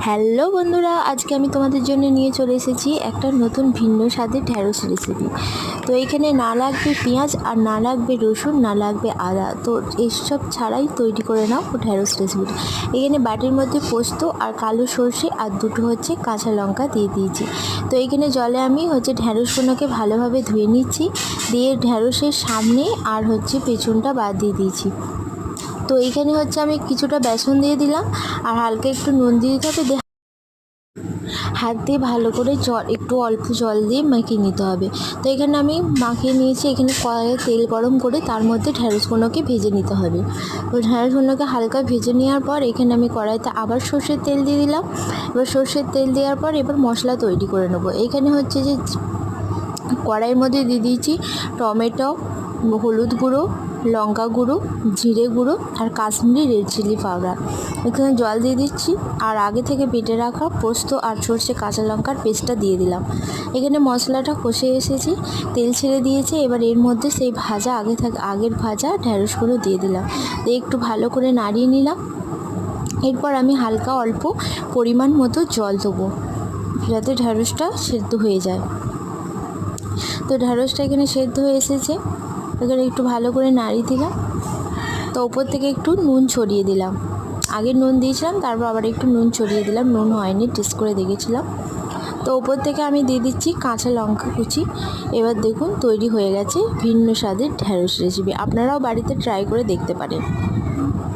Hello বন্ধুরা, আজকে আমি তোমাদের জন্য নিয়ে চলে এসেছি একটা নতুন ভিন্ন স্বাদের ঢ্যাঁড়স রেসিপি। তো এখানে না লাগবে পেঁয়াজ, আর না লাগবে রসুন, না লাগবে আদা। তো এসব ছাড়াই তৈরি করে নাও ঢ্যাঁড়স রেসিপিটা। এখানে বাটির মধ্যে পোস্ত আর কালো সর্ষে আর দুটো কাঁচা লঙ্কা দিয়ে দিয়েছি। তো এখানে জলে আমি ঢ্যাঁড়সগুলোকে ভালোভাবে ধুয়ে নিচ্ছি, দিয়ে ঢ্যাঁড়সের সামনে আর পেছনটা বাদ দিয়ে দিয়েছি। তো এইখানে আমি কিছুটা বেসন দিয়ে দিলাম, আর হালকা একটু নুন দিয়ে দিতে হবে। হাত দিয়ে ভালো করে একটু অল্প জল দিয়ে মাখিয়ে নিতে হবে। তো এখানে আমি মাখিয়ে নিয়েছি। এখানে কড়াইয়ে তেল গরম করে তার মধ্যে ঢ্যাঁড়সগুলোকে ভেজে নিতে হবে। তো ঢ্যাঁড়সগুলোকে হালকা ভেজে নেওয়ার পর এখানে আমি কড়াইতে আবার সর্ষের তেল দিয়ে দিলাম। এবার সর্ষের তেল দেওয়ার পর এবার মশলা তৈরি করে নেবো। এখানে যে কড়াইয়ের মধ্যে দিয়ে দিয়েছি টমেটো, হলুদ গুঁড়ো, লঙ্কা গুঁড়ো, জিরে গুঁড়ো আর কাশ্মীরি রেড চিলি পাউডার। এখানে জল দিয়ে দিচ্ছি, আর আগে থেকে বেটে রাখা পোস্ত আর সর্ষে কাঁচা লঙ্কার পেস্টটা দিয়ে দিলাম। এখানে মশলাটা কষে এসেছি, তেল ছেড়ে দিয়েছে। এবার এর মধ্যে সেই আগের ভাজা ঢ্যাঁড়সগুলো দিয়ে দিলাম, দিয়ে একটু ভালো করে নাড়িয়ে নিলাম। এরপর আমি হালকা অল্প পরিমাণ মতো জল দেবো, যাতে ঢ্যাঁড়সটা সেদ্ধ হয়ে যায়। তো ঢ্যাঁড়সটা এখানে সেদ্ধ হয়ে এসেছে। এখানে একটু ভালো করে নাড়িয়ে দিলাম। তো ওপর থেকে একটু নুন ছড়িয়ে দিলাম। আগে নুন দিয়েছিলাম, তারপর আবার একটু নুন ছড়িয়ে দিলাম। নুন হয়নি, টেস্ট করে দেখেছিলাম। তো ওপর থেকে আমি দিয়ে দিচ্ছি কাঁচা লঙ্কা কুচি। এবার দেখুন তৈরি হয়ে গেছে ভিন্ন স্বাদের ঢ্যাঁড়স রেসিপি। আপনারাও বাড়িতে ট্রাই করে দেখতে পারেন।